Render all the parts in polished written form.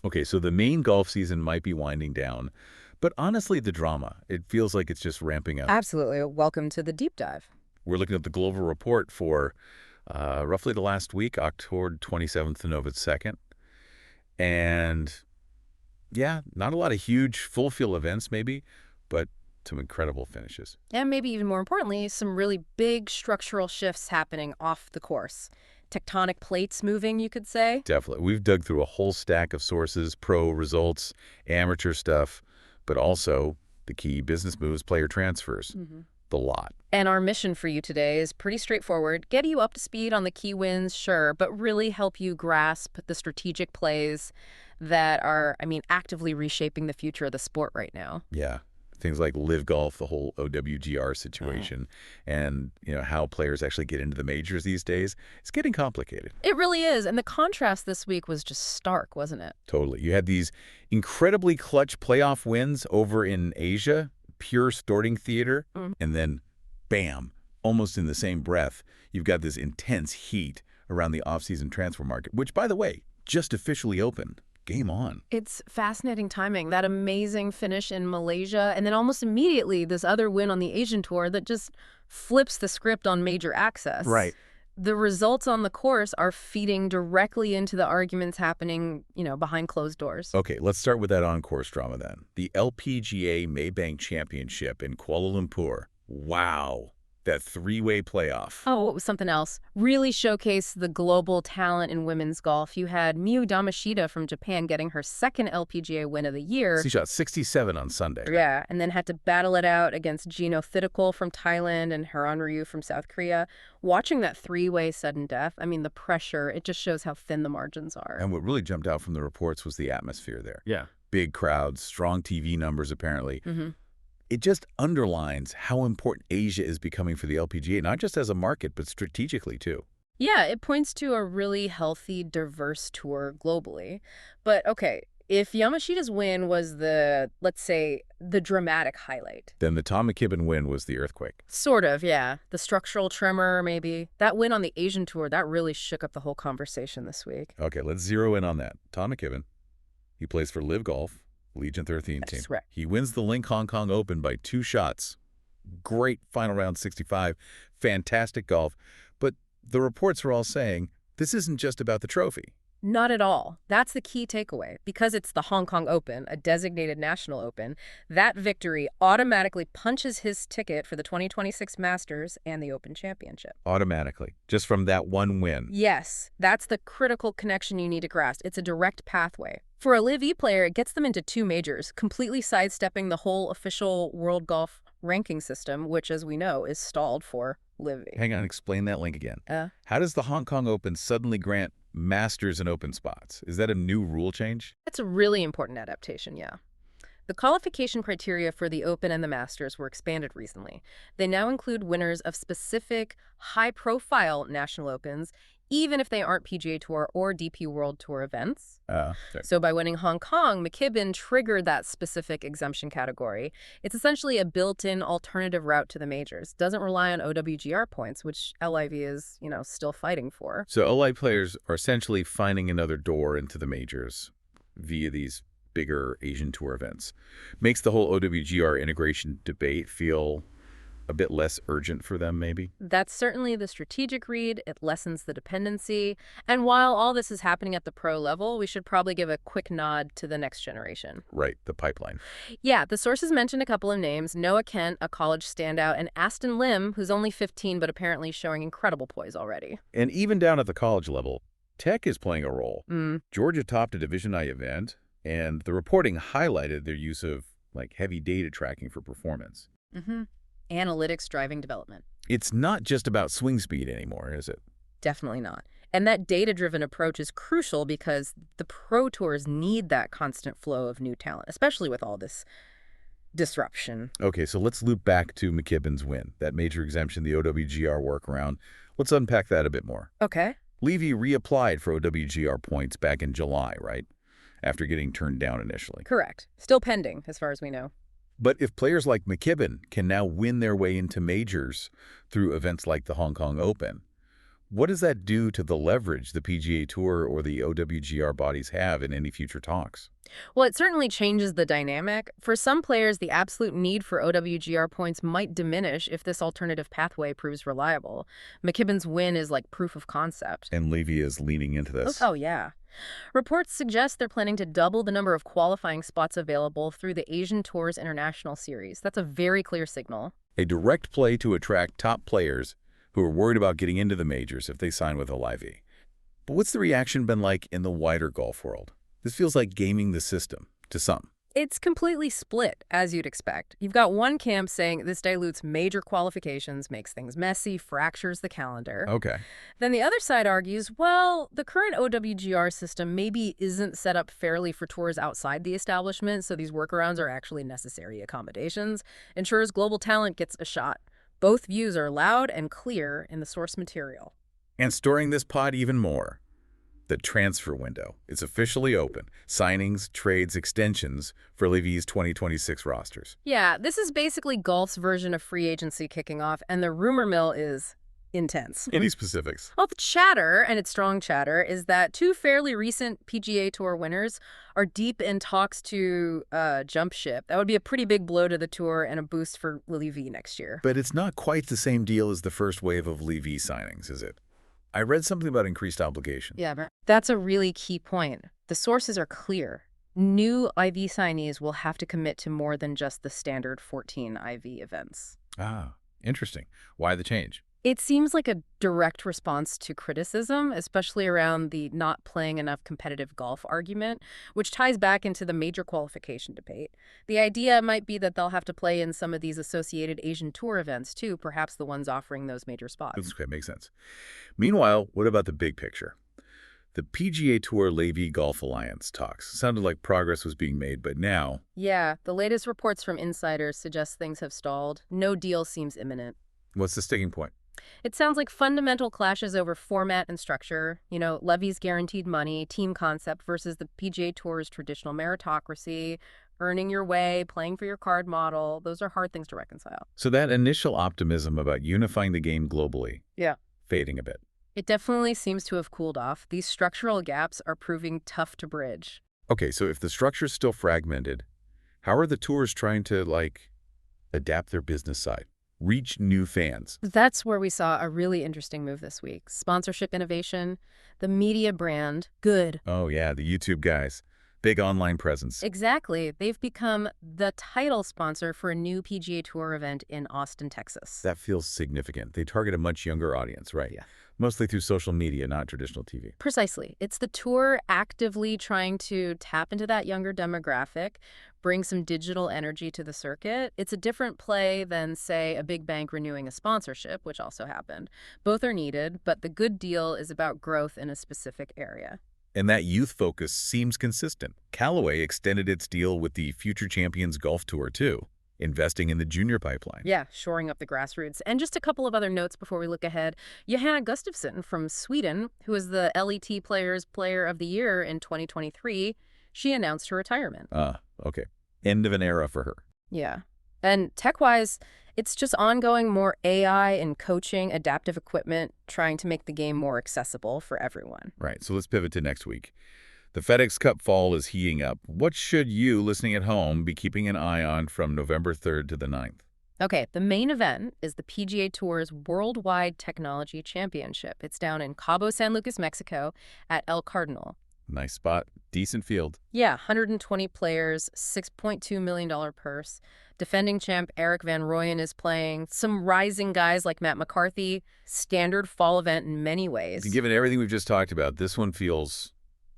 Okay, so the main golf season might be winding down, but honestly, the drama, it feels like it's just ramping up. Absolutely. Welcome to the deep dive. We're looking at the global report for roughly the last week, October 27th to November 2nd. And yeah, not a lot of huge full field events maybe, but some incredible finishes. And maybe even more importantly, some really big structural shifts happening off the course. Tectonic plates moving, you could say. Definitely. We've dug through a whole stack of sources, pro results, amateur stuff, but also the key business moves, player transfers, the lot. And our mission for you today is pretty straightforward. Get you up to speed on the key wins, sure, but really help you grasp the strategic plays that are, actively reshaping the future of the sport right now. Yeah. Things like live golf, the whole OWGR situation, and how players actually get into the majors these days. It's getting complicated. It really is. And the contrast this week was just stark, wasn't it? Totally. You had these incredibly clutch playoff wins over in Asia, pure sporting theater, and then bam, almost in the same breath, you've got this intense heat around the off-season transfer market, which, by the way, just officially opened. Game on. It's fascinating timing. That amazing finish in Malaysia, and then almost immediately this other win on the Asian tour that just flips the script on major access. Right. The results on the course are feeding directly into the arguments happening, behind closed doors. Okay, let's start with that on-course drama then. The LPGA Maybank Championship in Kuala Lumpur. Wow. That three-way playoff. Oh, what was something else? Really showcased the global talent in women's golf. You had Miyu Yamashita from Japan getting her second LPGA win of the year. She shot 67 on Sunday. Yeah, and then had to battle it out against Jeeno Thitikul from Thailand and Haeran from South Korea. Watching that three-way sudden death, the pressure, it just shows how thin the margins are. And what really jumped out from the reports was the atmosphere there. Yeah. Big crowds, strong TV numbers apparently. It just underlines how important Asia is becoming for the LPGA, not just as a market, but strategically too. Yeah, it points to a really healthy, diverse tour globally. But okay, if Yamashita's win was let's say, the dramatic highlight. Then the Tom McKibbin win was the earthquake. Sort of, yeah. The structural tremor, maybe. That win on the Asian tour, that really shook up the whole conversation this week. Okay, let's zero in on that. Tom McKibbin, he plays for Live Golf, Legion 13 team. That's right. He wins the Link Hong Kong Open by 2 shots. Great final round 65. Fantastic golf. But the reports are all saying this isn't just about the trophy. Not at all. That's the key takeaway. Because it's the Hong Kong Open, a designated national open, that victory automatically punches his ticket for the 2026 Masters and the Open Championship. Automatically, just from that one win. Yes, that's the critical connection you need to grasp. It's a direct pathway. For a Live E player, it gets them into 2 majors, completely sidestepping the whole official World Golf ranking system, which, as we know, is stalled for Live E. Hang on, explain that link again. How does the Hong Kong Open suddenly grant Masters and Open spots? Is that a new rule change? That's a really important adaptation, yeah. The qualification criteria for the Open and the Masters were expanded recently. They now include winners of specific high-profile national opens, even if they aren't PGA Tour or DP World Tour events. So by winning Hong Kong, McKibbin triggered that specific exemption category. It's essentially a built-in alternative route to the majors. Doesn't rely on OWGR points, which LIV is, still fighting for. So OLI players are essentially finding another door into the majors via these bigger Asian Tour events. Makes the whole OWGR integration debate feel a bit less urgent for them, maybe? That's certainly the strategic read. It lessens the dependency. And while all this is happening at the pro level, we should probably give a quick nod to the next generation. Right, the pipeline. Yeah, the sources mentioned a couple of names. Noah Kent, a college standout, and Aston Lim, who's only 15 but apparently showing incredible poise already. And even down at the college level, tech is playing a role. Georgia topped a Division I event, and the reporting highlighted their use of heavy data tracking for performance. Analytics driving development. It's not just about swing speed anymore, is it? Definitely not. And that data-driven approach is crucial because the pro tours need that constant flow of new talent, especially with all this disruption. Okay, so let's loop back to McKibbin's win, that major exemption, the OWGR workaround. Let's unpack that a bit more. Okay. Levy reapplied for OWGR points back in July, right? After getting turned down initially. Correct. Still pending, as far as we know. But if players like McKibbin can now win their way into majors through events like the Hong Kong Open, What does that do to the leverage the PGA Tour or the OWGR bodies have in any future talks? Well, it certainly changes the dynamic. For some players, the absolute need for OWGR points might diminish if this alternative pathway proves reliable. McKibbin's win is like proof of concept. And Levy is leaning into this. Oh, yeah. Reports suggest they're planning to double the number of qualifying spots available through the Asian Tours International Series. That's a very clear signal. A direct play to attract top players who are worried about getting into the majors if they sign with a Levy. But what's the reaction been like in the wider golf world? This feels like gaming the system, to some. It's completely split, as you'd expect. You've got one camp saying this dilutes major qualifications, makes things messy, fractures the calendar. Okay. Then the other side argues, well, the current OWGR system maybe isn't set up fairly for tours outside the establishment, so these workarounds are actually necessary accommodations. Ensures global talent gets a shot. Both views are loud and clear in the source material. And storing this pod even more. The transfer window is officially open. Signings, trades, extensions for Levy's 2026 rosters. Yeah, this is basically golf's version of free agency kicking off, and the rumor mill is intense. Any specifics? Well, the chatter, and it's strong chatter, is that two fairly recent PGA Tour winners are deep in talks to jump ship. That would be a pretty big blow to the tour and a boost for Levy next year. But it's not quite the same deal as the first wave of Levy signings, is it? I read something about increased obligation. Yeah, that's a really key point. The sources are clear. New IV signees will have to commit to more than just the standard 14 IV events. Ah, interesting. Why the change? It seems like a direct response to criticism, especially around the not playing enough competitive golf argument, which ties back into the major qualification debate. The idea might be that they'll have to play in some of these associated Asian Tour events too, perhaps the ones offering those major spots. Okay, makes sense. Meanwhile, what about the big picture? The PGA Tour Levy Golf Alliance talks. Sounded like progress was being made, but now... Yeah, the latest reports from insiders suggest things have stalled. No deal seems imminent. What's the sticking point? It sounds like fundamental clashes over format and structure, Levy's guaranteed money, team concept versus the PGA Tour's traditional meritocracy, earning your way, playing for your card model. Those are hard things to reconcile. So that initial optimism about unifying the game globally, fading a bit. It definitely seems to have cooled off. These structural gaps are proving tough to bridge. Okay, so if the structure's still fragmented, how are the tours trying to, adapt their business side? Reach new fans. That's where we saw a really interesting move this week. Sponsorship innovation, the media brand, Good. Oh, yeah, the YouTube guys. Big online presence. Exactly. They've become the title sponsor for a new PGA Tour event in Austin, Texas. That feels significant. They target a much younger audience, right? Yeah. Mostly through social media, not traditional TV. Precisely. It's the tour actively trying to tap into that younger demographic, bring some digital energy to the circuit. It's a different play than, say, a big bank renewing a sponsorship, which also happened. Both are needed, but the Good deal is about growth in a specific area. And that youth focus seems consistent. Callaway extended its deal with the Future Champions Golf Tour, too, investing in the junior pipeline. Yeah, shoring up the grassroots. And just a couple of other notes before we look ahead. Johanna Gustafsson from Sweden, who is the LET Players Player of the Year in 2023, she announced her retirement. Okay. End of an era for her. Yeah. And tech-wise, it's just ongoing more AI and coaching, adaptive equipment, trying to make the game more accessible for everyone. Right, so let's pivot to next week. The FedEx Cup fall is heating up. What should you, listening at home, be keeping an eye on from November 3rd to the 9th? Okay, the main event is the PGA Tour's Worldwide Technology Championship. It's down in Cabo San Lucas, Mexico, at El Cardinal. Nice spot. Decent field. Yeah, 120 players, $6.2 million purse. Defending champ Eric Van Rooyen is playing. Some rising guys like Matt McCarthy. Standard fall event in many ways. Given everything we've just talked about, this one feels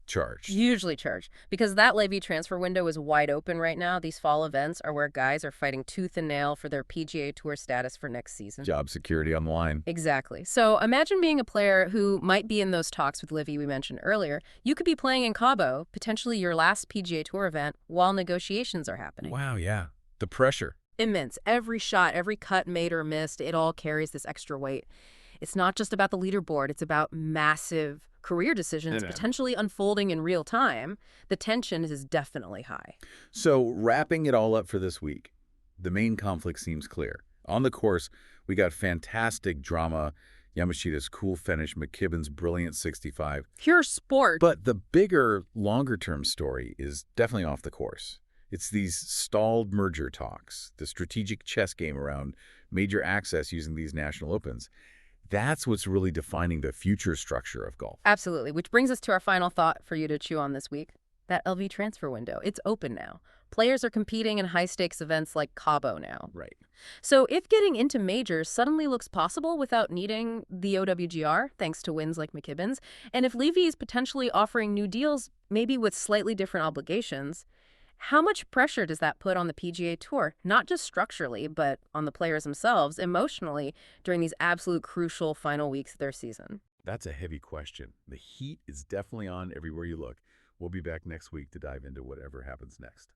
charged. Hugely charged. Because that Levy transfer window is wide open right now. These fall events are where guys are fighting tooth and nail for their PGA Tour status for next season. Job security on the line. Exactly. So imagine being a player who might be in those talks with Levy we mentioned earlier. You could be playing in Cabo, potentially your last PGA Tour event, while negotiations are happening. Wow, yeah. The pressure. Immense. Every shot, every cut made or missed, it all carries this extra weight. It's not just about the leaderboard. It's about massive career decisions potentially unfolding in real time. The tension is definitely high. So wrapping it all up for this week, the main conflict seems clear. On the course, we got fantastic drama, Yamashita's cool finish, McKibbin's brilliant 65. Pure sport. But the bigger, longer-term story is definitely off the course. It's these stalled merger talks, the strategic chess game around major access using these national opens. That's what's really defining the future structure of golf. Absolutely. Which brings us to our final thought for you to chew on this week. That LV transfer window. It's open now. Players are competing in high-stakes events like Cabo now. Right. So if getting into majors suddenly looks possible without needing the OWGR, thanks to wins like McKibbin's, and if Levy is potentially offering new deals, maybe with slightly different obligations, how much pressure does that put on the PGA Tour, not just structurally, but on the players themselves, emotionally, during these absolute crucial final weeks of their season? That's a heavy question. The heat is definitely on everywhere you look. We'll be back next week to dive into whatever happens next.